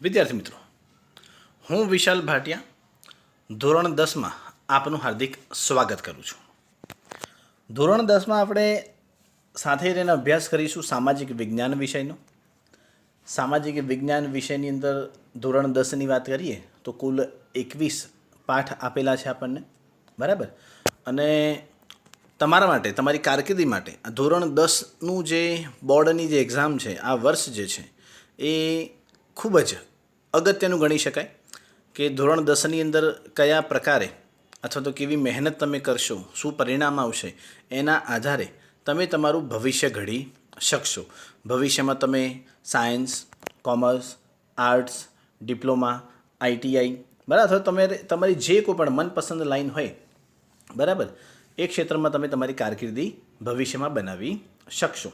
વિદ્યાર્થી મિત્રો, હું વિશાલ ભાટિયા ધોરણ 10માં આપનું હાર્દિક સ્વાગત કરું છું. ધોરણ 10માં આપણે સાથે રહીને અભ્યાસ કરીશું સામાજિક વિજ્ઞાન વિષયનો. સામાજિક વિજ્ઞાન વિષયની અંદર ધોરણ 10ની વાત કરીએ તો કુલ 21 પાઠ આપેલા છે આપણને, બરાબર. અને તમારા માટે, તમારી કારકિર્દી માટે ધોરણ 10નું જે બોર્ડની જે એક્ઝામ છે, આ વર્ષ જે છે એ ખૂબ જ અગત્યનું ગણી શકાય કે ધોરણ 10ની અંદર કયા પ્રકારે અથવા તો કેવી મહેનત તમે કરશો, શું પરિણામ આવશે, એના આધારે તમે તમારું ભવિષ્ય ઘડી શકશો. ભવિષ્યમાં તમે science, commerce, arts, diploma, ITI, બરાબર, અથવા તમે તમારી જે કોઈ પણ મનપસંદ લાઈન હોય, બરાબર, એ ક્ષેત્રમાં તમે તમારી કારકિર્દી ભવિષ્યમાં બનાવી શકશો.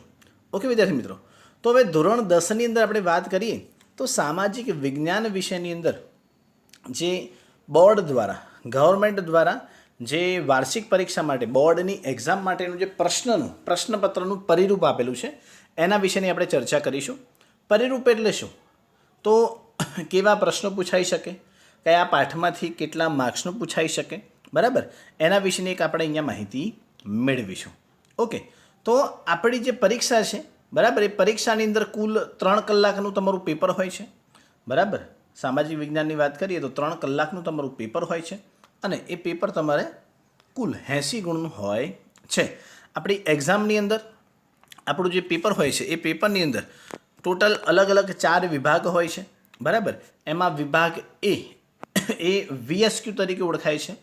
ઓકે વિદ્યાર્થી મિત્રો, તો હવે ધોરણ 10ની અંદર આપણે વાત કરીએ તો સામાજિક વિજ્ઞાન વિષયની અંદર જે બોર્ડ દ્વારા, ગવર્મેન્ટ દ્વારા જે વાર્ષિક પરીક્ષા માટે, બોર્ડની એક્ઝામ માટેનું જે પ્રશ્નપત્રનું પરિરૂપ આપેલું છે એના વિશેની આપણે ચર્ચા કરીશું. પરિરૂપ એટલે શું? તો કેવા પ્રશ્નો પૂછાઈ શકે, કયા પાઠમાંથી કેટલા માર્ક્સનું પૂછાઈ શકે, બરાબર, એના વિશેની એક આપણે અહીંયા માહિતી મેળવીશું. ઓકે, તો આપણી જે પરીક્ષા છે, બરાબર, એ પરીક્ષાની અંદર કુલ 3 કલાકનું તમારું પેપર હોય છે, બરાબર. સામાજિક વિજ્ઞાનની વાત કરીએ તો 3 કલાકનું તમારું પેપર હોય છે અને એ પેપર તમારે કુલ 80 ગુણનું હોય છે. આપણી એક્ઝામની અંદર આપણું જે પેપર હોય છે એ પેપરની અંદર ટોટલ અલગ અલગ 4 વિભાગ હોય છે, બરાબર. એમાં વિભાગ એ VSQ તરીકે ઓળખાય છે,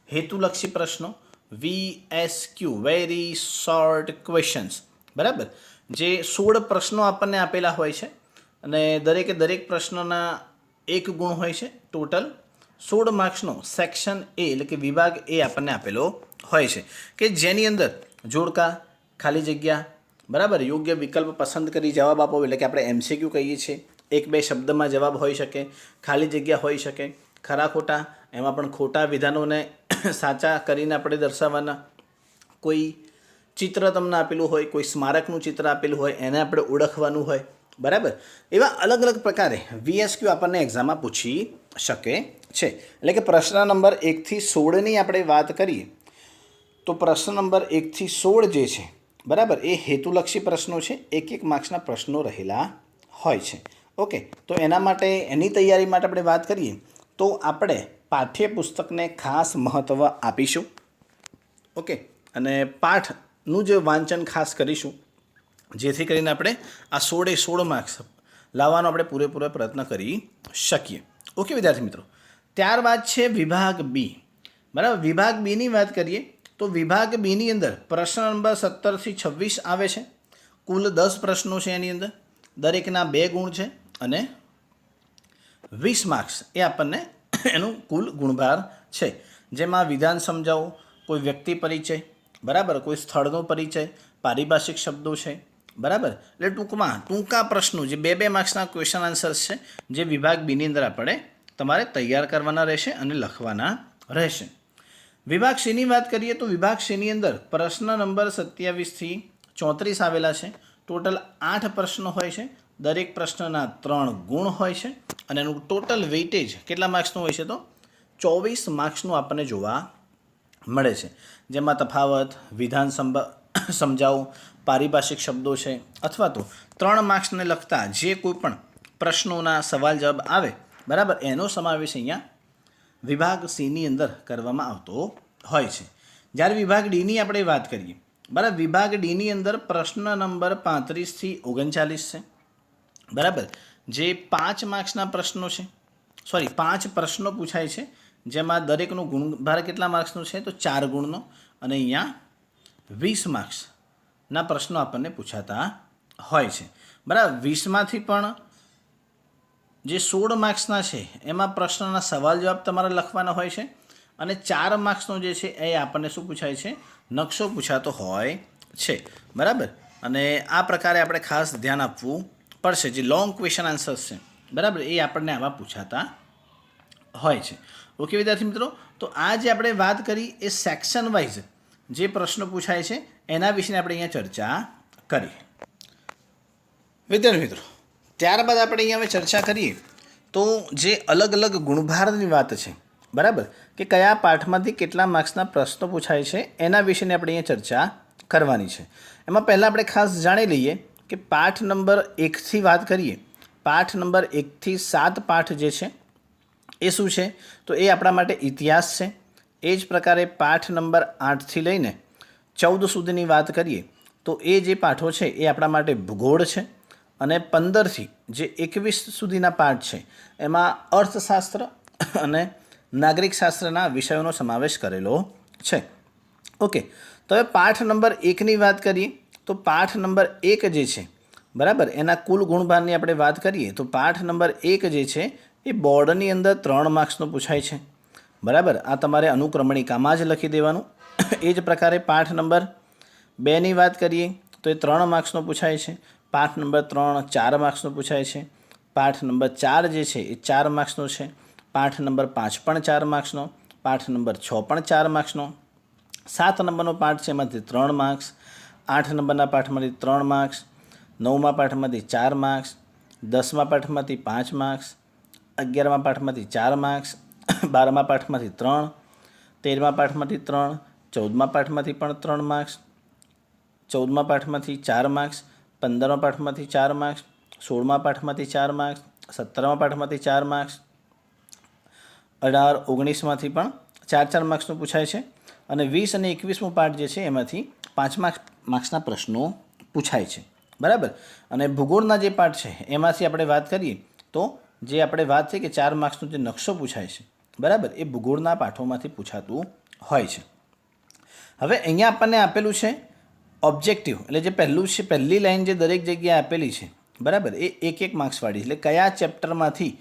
હેતુલક્ષી પ્રશ્નો, VSQ, વેરી શોર્ટ ક્વેશ્ચન્સ, બરાબર. જે 16 પ્રશ્નો આપણને આપેલા હોય છે અને દરેક પ્રશ્નના 1 ગુણ હોય છે. ટોટલ 16 માર્ક્સનો સેક્શન એ એટલે કે વિભાગ એ આપણને આપેલો હોય છે કે જેની અંદર જોડકા, ખાલી જગ્યા, બરાબર, યોગ્ય વિકલ્પ પસંદ કરી જવાબ આપો એટલે કે આપણે MCQ કહીએ છીએ. 1-2 શબ્દમાં જવાબ હોઈ શકે, ખાલી જગ્યા હોઈ શકે, ખરા ખોટા, એમાં પણ ખોટા વિધાનોને સાચા કરીને આપણે દર્શાવવાના, કોઈ ચિત્ર તમને આપેલું હોય, કોઈ સ્મારકનું ચિત્ર આપેલું હોય, એને આપણે ઓળખવાનું હોય, બરાબર. એવા અલગ અલગ પ્રકારે VSQ આપણને એક્ઝામમાં પૂછી શકે છે. એટલે કે પ્રશ્ન નંબર 1 થી 16ની આપણે વાત કરીએ તો પ્રશ્ન નંબર 1 થી 16 જે છે, બરાબર, એ હેતુલક્ષી પ્રશ્નો છે. 1 માર્ક્સના પ્રશ્નો રહેલા હોય છે. ઓકે, તો એના માટે, એની તૈયારી માટે આપણે વાત કરીએ તો આપણે પાઠ્યપુસ્તકને ખાસ મહત્ત્વ આપીશું. ઓકે, અને પાઠનું જે વાંચન ખાસ કરીશું જેથી કરીને આપણે આ 16 માર્ક્સ લાવવાનો આપણે પૂરેપૂરો પ્રયત્ન કરી શકીએ. ઓકે વિદ્યાર્થી મિત્રો, ત્યારબાદ છે વિભાગ બી, બરાબર. વિભાગ બીની વાત કરીએ તો વિભાગ બીની અંદર પ્રશ્ન નંબર 17 થી 26 આવે છે. કુલ 10 પ્રશ્નો છે એની અંદર, દરેકના 2 ગુણ છે અને 20 માર્ક્સ એ આપણને એનું કુલ ગુણભાર છે. જેમાં વિધાન સમજાવો, કોઈ વ્યક્તિ પરિચય, બરાબર, કોઈ સ્થળનો પરિચય, પારિભાષિક શબ્દો છે, બરાબર. એટલે ટૂંકા પ્રશ્નો જે 2 માર્ક્સના ક્વેશ્ચન આન્સર્સ છે જે વિભાગ બીની અંદર આપણે તમારે તૈયાર કરવાના રહેશે અને લખવાના રહેશે. વિભાગ સીની વાત કરીએ તો વિભાગ સીની અંદર પ્રશ્ન નંબર 27 થી 34 આવેલા છે. ટોટલ 8 પ્રશ્નો હોય છે, દરેક પ્રશ્નના 3 ગુણ હોય છે અને એનું ટોટલ વેઇટેજ કેટલા માર્ક્સનું હોય છે તો 24 માર્ક્સનું આપણને જોવા મળે છે. જેમાં તફાવત, વિધાન સમજાવો, પારિભાષિક શબ્દો છે અથવા તો 3 માર્ક્સને લગતા જે કોઈ પણ પ્રશ્નોના સવાલ જવાબ આવે, બરાબર, એનો સમાવેશ અહીંયા વિભાગ સીની અંદર કરવામાં આવતો હોય છે. જ્યારે વિભાગ ડીની આપણે વાત કરીએ, બરાબર, વિભાગ ડીની અંદર પ્રશ્ન નંબર 35 થી 39 છે, બરાબર. જે 5 માર્ક્સના પ્રશ્નો છે, 5 પ્રશ્નો પૂછાય છે જેમાં દરેકનું ગુણભાર કેટલા માર્ક્સનું છે તો 4 ગુણનો અને અહીંયા 20 માર્ક્સના પ્રશ્નો આપણને પૂછાતા હોય છે, બરાબર. 20માંથી પણ જે 16 માર્ક્સના છે એમાં પ્રશ્નના સવાલ જવાબ તમારે લખવાના હોય છે અને 4 માર્ક્સનો જે છે એ આપણને શું પૂછાય છે, નકશો પૂછાતો હોય છે, બરાબર. અને આ પ્રકારે આપણે ખાસ ધ્યાન આપવું પડશે. જે લોંગ ક્વેશ્ચન આન્સર્સ છે, બરાબર, એ આપણને આવા પૂછાતા હોય છે. ઓકે વિદ્યાર્થી મિત્રો, તો આ જે આપણે વાત કરી એ સેક્શન વાઇઝ જે પ્રશ્નો પૂછાય છે એના વિશે આપણે અહીંયા ચર્ચા કરી. વિદ્યાર્થી મિત્રો, ત્યારબાદ આપણે અહીંયા હવે ચર્ચા કરીએ તો જે અલગ અલગ ગુણભારની વાત છે, બરાબર, કે કયા પાઠમાંથી કેટલા માર્ક્સના પ્રશ્નો પૂછાય છે એના વિશેની આપણે અહીંયા ચર્ચા કરવાની છે. એમાં પહેલાં આપણે ખાસ જાણી લઈએ કે પાઠ નંબર 1થી વાત કરીએ. પાઠ નંબર 1થી 7 પાઠ જે છે એ શું છે? તો એ આપણા માટે ઇતિહાસ છે. એ જ પ્રકારે પાઠ નંબર 8થી લઈને 14 સુધીની વાત કરીએ તો એ જે પાઠો છે એ આપણા માટે ભૂગોળ છે. અને 15થી જે 21 સુધીના પાઠ છે એમાં અર્થશાસ્ત્ર અને નાગરિક શાસ્ત્રના વિષયોનો સમાવેશ કરેલો છે. ઓકે, તો હવે પાઠ નંબર 1ની વાત કરીએ તો પાઠ નંબર 1 જે છે, બરાબર, એના કુલ ગુણભારની આપણે વાત કરીએ તો પાઠ નંબર 1 જે છે એ બોર્ડની અંદર 3 માર્ક્સનો પૂછાય છે. બરાબર, આ તમારે અનુક્રમણિકામાં જ લખી દેવાનું. એ જ પ્રકારે પાઠ નંબર 2ની વાત કરીએ તો એ 3 માર્ક્સનો પૂછાય છે. પાઠ નંબર 3 4 માર્ક્સનો પૂછાય છે. પાઠ નંબર 4 જે છે એ 4 માર્ક્સનો છે. પાઠ નંબર 5 પણ 4 માર્ક્સનો. પાઠ નંબર 6 પણ 4 માર્ક્સનો. 7 નંબરનો પાઠ છે એમાંથી 3 માર્ક્સ. 8 નંબરના પાઠમાંથી 3 માર્ક્સ. 9મા પાઠમાંથી 4 માર્ક્સ. 10મા પાઠમાંથી 5 માર્ક્સ. 11મા પાઠમાંથી 4 માર્ક્સ. 12મા પાઠમાંથી 3. 13મા પાઠમાંથી 3. 14મા પાઠમાંથી પણ 3 માર્ક્સ. 14મા પાઠમાંથી 4 માર્ક્સ. 15મા પાઠમાંથી 4 માર્ક્સ. 16મા પાઠમાંથી 4 માર્ક્સ. 17મા પાઠમાંથી 4 માર્ક્સ. 18, 19માંથી પણ 4 માર્ક્સનું પૂછાય છે. અને 20 અને 21મો પાઠ જે છે એમાંથી 5 માર્ક્સના પ્રશ્નો પૂછાય છે. બરાબર, અને ભૂગોળના જે પાઠ છે એમાંથી આપણે વાત કરીએ તો જે આપણે વાત છે કે 4 માર્ક્સનો જે નકશો પૂછાય છે, બરાબર, એ ભૂગોળના પાઠોમાંથી પૂછાતું હોય છે. હવે અહીંયા આપણને આપેલું છે ઓબ્જેક્ટિવ, એટલે જે પહેલું છે, પહેલી લાઈન જે દરેક જગ્યાએ આપેલી છે, બરાબર, એ 1 માર્ક્સવાળી, એટલે કયા ચેપ્ટરમાંથી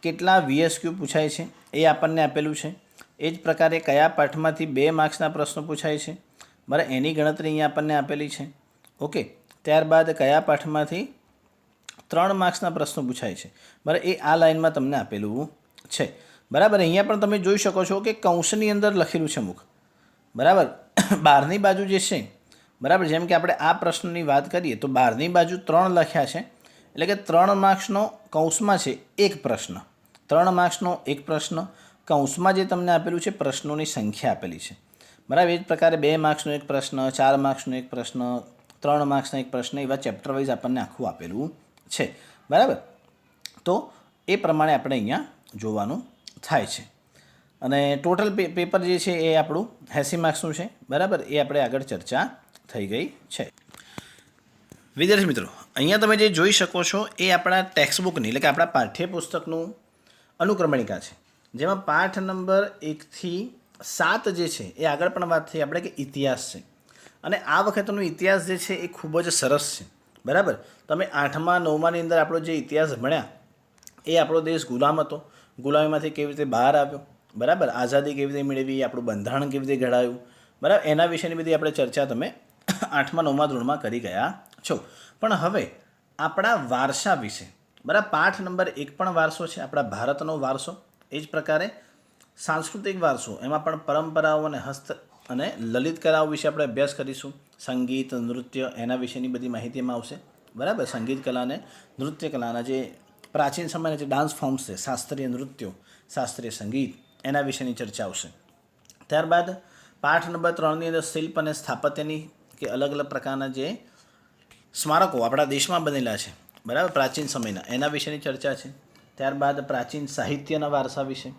કેટલા VSQ પૂછાય છે એ આપણને આપેલું છે. એ જ પ્રકારે કયા પાઠમાંથી 2 માર્ક્સના પ્રશ્નો પૂછાય છે, બરાબર, એની ગણતરી અહીંયા આપણને આપેલી છે. ઓકે, ત્યારબાદ કયા પાઠમાંથી 3 માર્ક્સના પ્રશ્નો પૂછાય છે, બરાબર, એ આ લાઇનમાં તમને આપેલું છે. બરાબર, અહીંયા પણ તમે જોઈ શકો છો કે કૌંસની અંદર લખેલું છે અમુક, બરાબર, બહારની બાજુ જે છે, બરાબર, જેમ કે આપણે આ પ્રશ્નની વાત કરીએ તો બહારની બાજુ 3 લખ્યા છે, એટલે કે 3 માર્ક્સનો કૌંસમાં છે 1 પ્રશ્ન. 3 માર્ક્સનો 1 પ્રશ્ન, કૌંસમાં જે તમને આપેલું છે પ્રશ્નોની સંખ્યા આપેલી છે, બરાબર. એ જ પ્રકારે 2 માર્ક્સનો 1 પ્રશ્ન, 4 માર્ક્સનો 1 પ્રશ્ન, 3 માર્ક્સનો 1 પ્રશ્ન, એવા ચેપ્ટર વાઇઝ આપણને આખું આપેલું છે. બરાબર, તો એ પ્રમાણે આપણે અહીંયા જોવાનું થાય છે. અને ટોટલ પેપર જે છે એ આપણું 80 માર્ક્સનું છે. બરાબર, એ આપણે આગળ ચર્ચા થઈ ગઈ છે. વિદ્યાર્થી મિત્રો, અહીંયા તમે જે જોઈ શકો છો એ આપણા ટેક્સ્ટબુકની, એટલે કે આપણા પાઠ્યપુસ્તકનું અનુક્રમણિકા છે, જેમાં પાઠ નંબર 1થી 7 જે છે એ આગળ પણ વાત થઈ આપણે કે ઇતિહાસ છે. અને આ વખતનો ઇતિહાસ જે છે એ ખૂબ જ સરસ છે. બરાબર, તમે 8મા 9માની અંદર આપણો જે ઇતિહાસ ભણ્યા એ આપણો દેશ ગુલામ હતો, ગુલામીમાંથી કેવી રીતે બહાર આવ્યો, બરાબર, આઝાદી કેવી રીતે મેળવી, આપણું બંધારણ કેવી રીતે ઘડાયું, બરાબર, એના વિશેની બધી આપણે ચર્ચા તમે 8મા 9મા ધોરણમાં કરી ગયા છો. પણ હવે આપણા વારસા વિશે, બરાબર, પાઠ નંબર 1 પણ વારસો છે, આપણા ભારતનો વારસો. એ જ પ્રકારે સાંસ્કૃતિક વારસો, એમાં પણ પરંપરાઓ અને હસ્ત અને લલિત કલાઓ વિશે આપણે અભ્યાસ કરીશું. સંગીત, નૃત્ય, એના વિશેની બધી માહિતી એમાં આવશે. બરાબર, સંગીત કલા અને નૃત્ય કલાના જે પ્રાચીન સમયના જે ડાન્સ ફોર્મ્સ છે, શાસ્ત્રીય નૃત્યો, શાસ્ત્રીય સંગીત, એના વિશેની ચર્ચા આવશે. ત્યારબાદ પાઠ નંબર 3ની અંદર શિલ્પ અને સ્થાપત્યની કે અલગ અલગ પ્રકારના જે સ્મારકો આપણા દેશમાં બનેલા છે, બરાબર, પ્રાચીન સમયના, એના વિશેની ચર્ચા છે. ત્યારબાદ પ્રાચીન સાહિત્યના વારસા વિશે,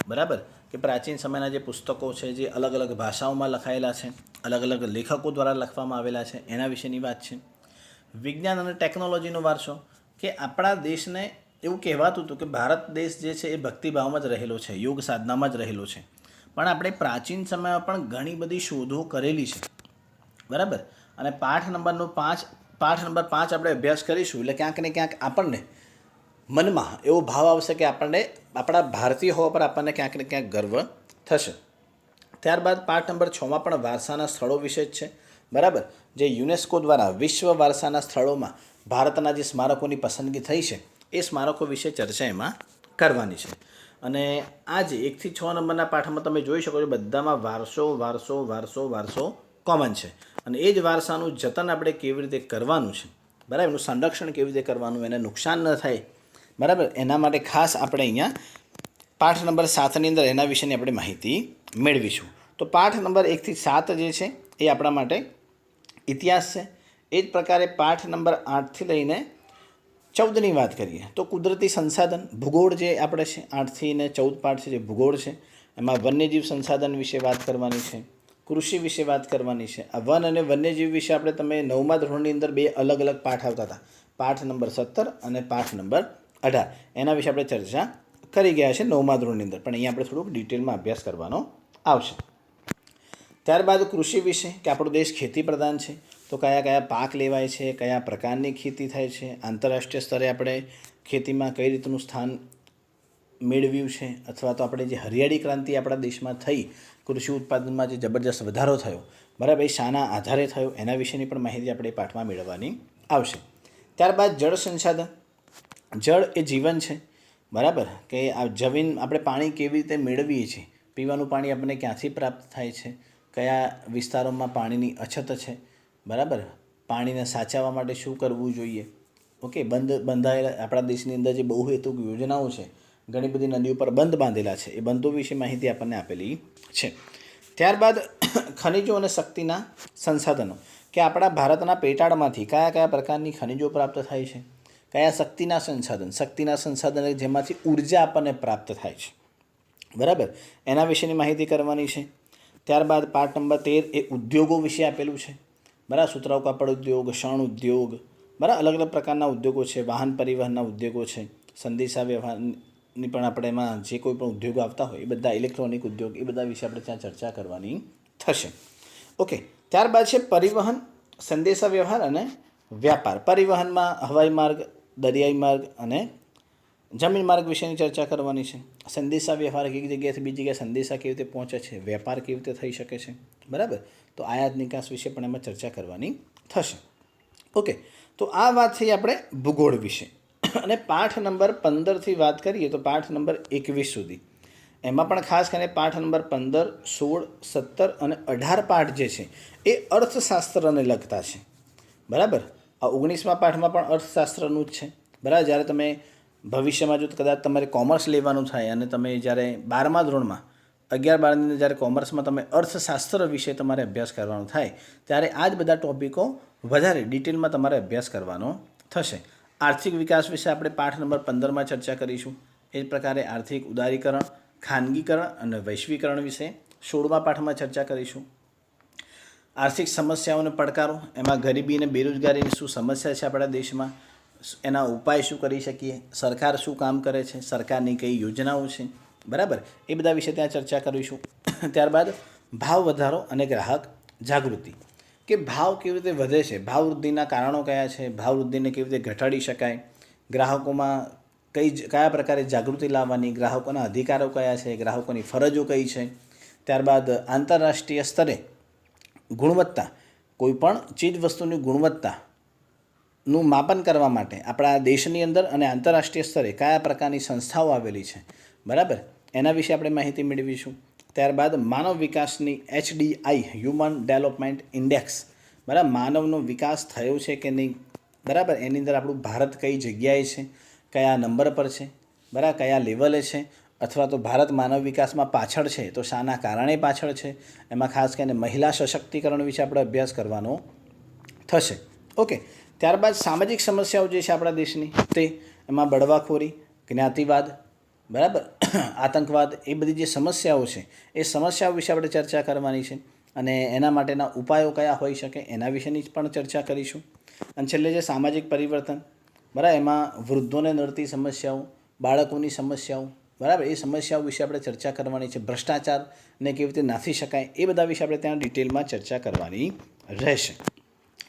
બરાબર, કે પ્રાચીન સમયના જે પુસ્તકો છે જે અલગ અલગ ભાષાઓમાં લખાયેલા છે, અલગ અલગ લેખકો દ્વારા લખવામાં આવેલા છે, એના વિશેની વાત છે. વિજ્ઞાન અને ટેકનોલોજીનો વારસો, કે આપણા દેશને એવું કહેવાતું હતું કે ભારત દેશ જે છે એ ભક્તિભાવમાં જ રહેલો છે, યોગ સાધનામાં જ રહેલો છે, પણ આપણે પ્રાચીન સમયમાં પણ ઘણી બધી શોધો કરેલી છે. બરાબર, અને પાઠ નંબર 5 આપણે અભ્યાસ કરીશું, એટલે ક્યાંક ને ક્યાંક આપણને મનમાં એવો ભાવ આવશે કે આપણને આપણા ભારતીય હોવા પર આપણને ક્યાંક ને ક્યાંક ગર્વ થશે. ત્યારબાદ પાઠ નંબર 6માં પણ વારસાના સ્થળો વિશે જ છે. બરાબર, જે યુનેસ્કો દ્વારા વિશ્વ વારસાના સ્થળોમાં ભારતના જે સ્મારકોની પસંદગી થઈ છે એ સ્મારકો વિશે ચર્ચા એમાં કરવાની છે. અને આજે 1 થી 6 નંબરના પાઠમાં તમે જોઈ શકો છો બધામાં વારસો વારસો વારસો વારસો કોમન છે. અને એ જ વારસાનું જતન આપણે કેવી રીતે કરવાનું છે, બરાબર, એનું સંરક્ષણ કેવી રીતે કરવાનું, એને નુકસાન ન થાય બરાબર. એના માટે ખાસ આપણે અહીંયા પાઠ નંબર 7ની અંદર એના વિશેની આપણે માહિતી મેળવીશું. તો પાઠ નંબર 1 થી 7 જે છે એ આપણા માટે ઇતિહાસ છે. એ જ પ્રકારે પાઠ નંબર 8થી લઈને 14ની વાત કરીએ તો કુદરતી સંસાધન ભૂગોળ જે આપણે છે 8થી ને 14 પાઠ છે જે ભૂગોળ છે. એમાં વન્યજીવ સંસાધન વિશે વાત કરવાની છે, કૃષિ વિશે વાત કરવાની છે. આ વન અને વન્યજીવ વિશે આપણે તમે 9મા ધોરણની અંદર 2 અલગ અલગ પાઠ આવતા હતા, પાઠ નંબર 17 અને પાઠ નંબર 18. એના વિશે આપણે ચર્ચા કરી ગયા છે 9મા ધોરણની અંદર, પણ અહીંયા આપણે થોડુંક ડિટેલમાં અભ્યાસ કરવાનો આવશે. ત્યારબાદ કૃષિ વિશે કે આપણો દેશ ખેતી પ્રધાન છે, તો કયા કયા પાક લેવાય છે, કયા પ્રકારની ખેતી થાય છે, આંતરરાષ્ટ્રીય સ્તરે આપણે ખેતીમાં કઈ રીતનું સ્થાન મેળવ્યું છે, અથવા તો આપણે જે હરિયાળી ક્રાંતિ આપણા દેશમાં થઈ, કૃષિ ઉત્પાદનમાં જે જબરજસ્ત વધારો થયો, બરાબર, એ શાના આધારે થયો એના વિશેની પણ માહિતી આપણે એ પાઠમાં મેળવવાની આવશે. ત્યારબાદ જળ સંસાધન, જળ એ જીવન છે, બરાબર, કે આ જમીન આપણે પાણી કેવી રીતે મેળવીએ છીએ, પીવાનું પાણી આપણને ક્યાંથી પ્રાપ્ત થાય છે, કયા વિસ્તારોમાં પાણીની અછત છે, બરાબર, પાણીને સાચવવા માટે શું કરવું જોઈએ. ઓકે, બંધાયેલા આપણા દેશની અંદર જે બહુહેતુક યોજનાઓ છે, ઘણી બધી નદીઓ પર બંધ બાંધેલા છે, એ બંધો વિશે માહિતી આપણને આપેલી છે. ત્યારબાદ ખનિજો અને શક્તિના સંસાધનો, કે આપણા ભારતના પેટાળમાંથી કયા કયા પ્રકારની ખનિજો પ્રાપ્ત થાય છે, કયા શક્તિના સંસાધન જેમાંથી ઉર્જા આપણને પ્રાપ્ત થાય છે, બરાબર, એના વિશેની માહિતી કરવાની છે. ત્યારબાદ પાઠ નંબર 13 એ ઉદ્યોગો વિશે આપેલું છે, બરાબર, સુતરાઉ કાપડ ઉદ્યોગ, શણ ઉદ્યોગ, બરાબર, અલગ અલગ પ્રકારના ઉદ્યોગો છે, વાહન પરિવહનના ઉદ્યોગો છે, સંદેશા વ્યવહારની પણ આપણે એમાં જે કોઈ પણ ઉદ્યોગો આવતા હોય એ બધા, ઇલેક્ટ્રોનિક ઉદ્યોગ, એ બધા વિશે આપણે ત્યાં ચર્ચા કરવાની થશે. ઓકે, ત્યારબાદ છે પરિવહન, સંદેશા વ્યવહાર અને વ્યાપાર. પરિવહનમાં હવાઈ માર્ગ, દરિયાઈ માર્ગ અને જમીન માર્ગ વિશેની ચર્ચા કરવાની છે. સંદેશા વ્યવહાર, એક જગ્યાએથી બીજી જગ્યાએ સંદેશા કેવી રીતે પહોંચે છે, વેપાર કેવી રીતે થઈ શકે છે, બરાબર, તો આયાત નિકાસ વિશે પણ એમાં ચર્ચા કરવાની થશે. ઓકે, તો આ વાત થઈ આપણે ભૂગોળ વિશે. અને પાઠ નંબર 15થી વાત કરીએ તો પાઠ નંબર 21 સુધી, એમાં પણ ખાસ કરીને પાઠ નંબર 15, 16, 17 અને 18 પાઠ જે છે એ અર્થશાસ્ત્રને લગતા છે, બરાબર. આ 19મા પાઠમાં પણ અર્થશાસ્ત્રનું જ છે, બરાબર. જ્યારે તમે ભવિષ્યમાં જો કદાચ તમારે કોમર્સ લેવાનું થાય અને તમે જ્યારે 12મા ધોરણમાં 11-12ની જ્યારે કોમર્સમાં તમે અર્થશાસ્ત્ર વિશે તમારે અભ્યાસ કરવાનો થાય, ત્યારે આ જ બધા ટોપિકો વધારે ડિટેલમાં તમારે અભ્યાસ કરવાનો થશે. આર્થિક વિકાસ વિશે આપણે પાઠ નંબર 15માં ચર્ચા કરીશું. એ જ પ્રકારે આર્થિક ઉદારીકરણ, ખાનગીકરણ અને વૈશ્વિકરણ વિશે 16મા પાઠમાં ચર્ચા કરીશું. આર્થિક સમસ્યાઓ અને પડકારો, એમાં ગરીબી અને બેરોજગારીની શું સમસ્યા છે આપણા દેશમાં, એના ઉપાય શું કરી શકીએ, સરકાર શું કામ કરે છે, સરકારની કઈ યોજનાઓ છે, બરાબર, એ બધા વિશે ત્યાં ચર્ચા કરીશું. ત્યારબાદ ભાવ વધારો અને ગ્રાહક જાગૃતિ, કે ભાવ કેવી રીતે વધે છે, ભાવ વૃદ્ધિના કારણો કયા છે, ભાવ વૃદ્ધિને કેવી રીતે ઘટાડી શકાય, ગ્રાહકોમાં કયા પ્રકારે જાગૃતિ લાવવાની, ગ્રાહકોના અધિકારો કયા છે, ગ્રાહકોની ફરજો કઈ છે. ત્યારબાદ આંતરરાષ્ટ્રીય સ્તરે ગુણવત્તા, કોઈપણ ચીજ વસ્તુની ગુણવત્તાનું માપન કરવા માટે આપણા દેશની અંદર અને આંતરરાષ્ટ્રીય સ્તરે કયા પ્રકારની સંસ્થાઓ આવેલી છે, બરાબર, એના વિશે આપણે માહિતી મેળવીશું. ત્યારબાદ માનવ વિકાસની HDI, હ્યુમન ડેવલપમેન્ટ ઇન્ડેક્સ, બરાબર, માનવનો વિકાસ થયો છે કે નહીં, બરાબર, એની અંદર આપણું ભારત કઈ જગ્યાએ છે, કયા નંબર પર છે, બરાબર, કયા લેવલે છે, અથવા તો ભારત માનવ વિકાસમાં પાછળ છે તો શાના કારણે પાછળ છે. એમાં ખાસ કરીને મહિલા સશક્તિકરણ વિશે આપણે અભ્યાસ કરવાનો થશે. ઓકે, ત્યારબાદ સામાજિક સમસ્યાઓ જે છે આપણા દેશની, તે એમાં બળવાખોરી, જ્ઞાતિવાદ, બરાબર, આતંકવાદ, એ બધી જે સમસ્યાઓ છે એ સમસ્યાઓ વિશે આપણે ચર્ચા કરવાની છે, અને એના માટેના ઉપાયો કયા હોઈ શકે એના વિશેની પણ ચર્ચા કરીશું. અને છેલ્લે જે સામાજિક પરિવર્તન, બરાબર, એમાં વૃદ્ધોને નડતી સમસ્યાઓ, બાળકોની સમસ્યાઓ, બરાબર, એ સમસ્યાઓ વિશે આપણે ચર્ચા કરવાની છે. ભ્રષ્ટાચારને કેવી રીતે નાથી શકાય, એ બધા વિશે આપણે ત્યાં ડિટેલમાં ચર્ચા કરવાની રહેશે.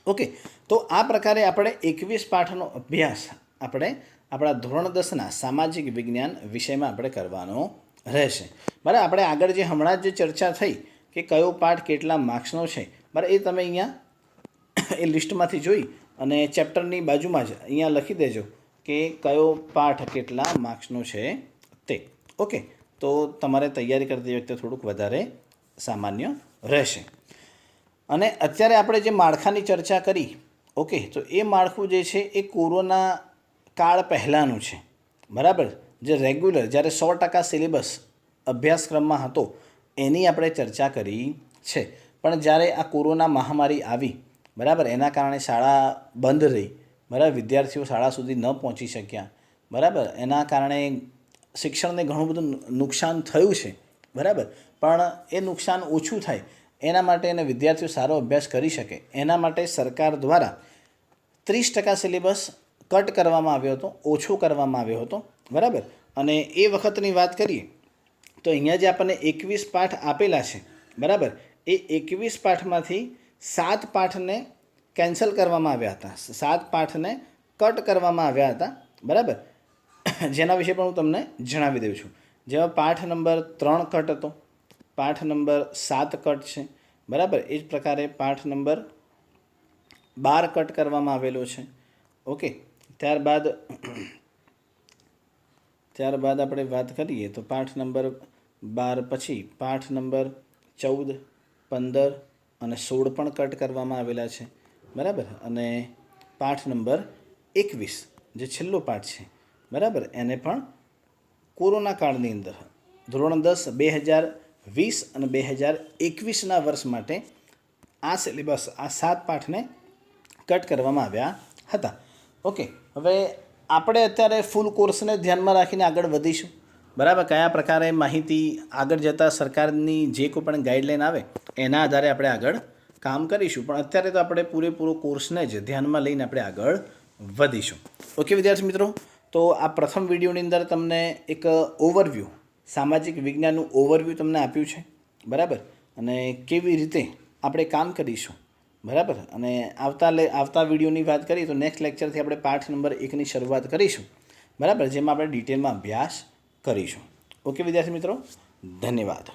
ઓકે, તો આ પ્રકારે આપણે 21 પાઠનો અભ્યાસ આપણે આપણા ધોરણ 10ના સામાજિક વિજ્ઞાન વિષયમાં આપણે કરવાનો રહેશે, બરાબર. આપણે આગળ જે હમણાં જ જે ચર્ચા થઈ કે કયો પાઠ કેટલા માર્ક્સનો છે, બરાબર, એ તમે અહીંયા એ લિસ્ટમાંથી જોઈ અને ચેપ્ટરની બાજુમાં જ અહીંયા લખી દેજો કે કયો પાઠ કેટલા માર્ક્સનો છે તે. ઓકે, તો તમારે તૈયારી કરતી વખતે થોડુંક વધારે સામાન્ય રહેશે. અને અત્યારે આપણે જે માળખાની ચર્ચા કરી, ઓકે, તો એ માળખું જે છે એ કોરોના કાળ પહેલાંનું છે, બરાબર, જે રેગ્યુલર જ્યારે 100% સિલેબસ અભ્યાસક્રમમાં હતો એની આપણે ચર્ચા કરી છે. પણ જ્યારે આ કોરોના મહામારી આવી, બરાબર, એના કારણે શાળા બંધ રહી, બરાબર, વિદ્યાર્થીઓ શાળા સુધી ન પહોંચી શક્યા, બરાબર, એના કારણે શિક્ષણને ઘણું બધું નુકસાન થયું છે, બરાબર. પણ એ નુકસાન ઓછું થાય એના માટે અને વિદ્યાર્થીઓ સારો અભ્યાસ કરી શકે એના માટે સરકાર દ્વારા 30% સિલેબસ કટ કરવામાં આવ્યો હતો, ઓછો કરવામાં આવ્યો હતો, બરાબર. અને એ વખતની વાત કરીએ તો અહીંયા જે આપણને 21 પાઠ આપેલા છે, બરાબર, એ 21 પાઠમાંથી 7 પાઠને કેન્સલ કરવામાં આવ્યા હતા, 7 પાઠને કટ કરવામાં આવ્યા હતા, બરાબર. જેના વિશે પણ હું તમને જણાવી દઉં છું. જેમાં પાઠ નંબર 3 કટ હતો, પાઠ નંબર 7 કટ છે, બરાબર. એ જ પ્રકારે પાઠ નંબર 12 કટ કરવામાં આવેલો છે. ઓકે, ત્યારબાદ આપણે વાત કરીએ તો પાઠ નંબર 12 પછી પાઠ નંબર 14, 15 અને 16 પણ કટ કરવામાં આવેલા છે, બરાબર. અને પાઠ નંબર 21 જે છેલ્લો પાઠ છે, બરાબર, એને પણ કોરોના કાળની અંદર ધોરણ 10 2020 અને 2021ના વર્ષ માટે આ સિલેબસ, આ 7 પાઠને કટ કરવામાં આવ્યા હતા. ઓકે, હવે આપણે અત્યારે ફૂલ કોર્સને ધ્યાનમાં રાખીને આગળ વધીશું, બરાબર. કયા પ્રકારે માહિતી આગળ જતાં સરકારની જે કોઈ પણ ગાઈડલાઈન આવે એના આધારે આપણે આગળ કામ કરીશું. પણ અત્યારે તો આપણે પૂરેપૂરો કોર્સને જ ધ્યાનમાં લઈને આપણે આગળ વધીશું. ઓકે વિદ્યાર્થી મિત્રો, તો આ પ્રથમ વિડીયોની અંદર તમને એક ઓવરવ્યૂ, સામાજિક વિજ્ઞાનનું ઓવરવ્યૂ તમને આપ્યું છે, બરાબર. અને કેવી રીતે આપણે કામ કરીશું, બરાબર. અને આવતા વિડીયોની વાત કરીએ તો નેક્સ્ટ લેક્ચરથી આપણે પાઠ નંબર 1ની શરૂઆત કરીશું, બરાબર, જેમાં આપણે ડિટેલમાં અભ્યાસ કરીશું. ઓકે વિદ્યાર્થી મિત્રો, ધન્યવાદ.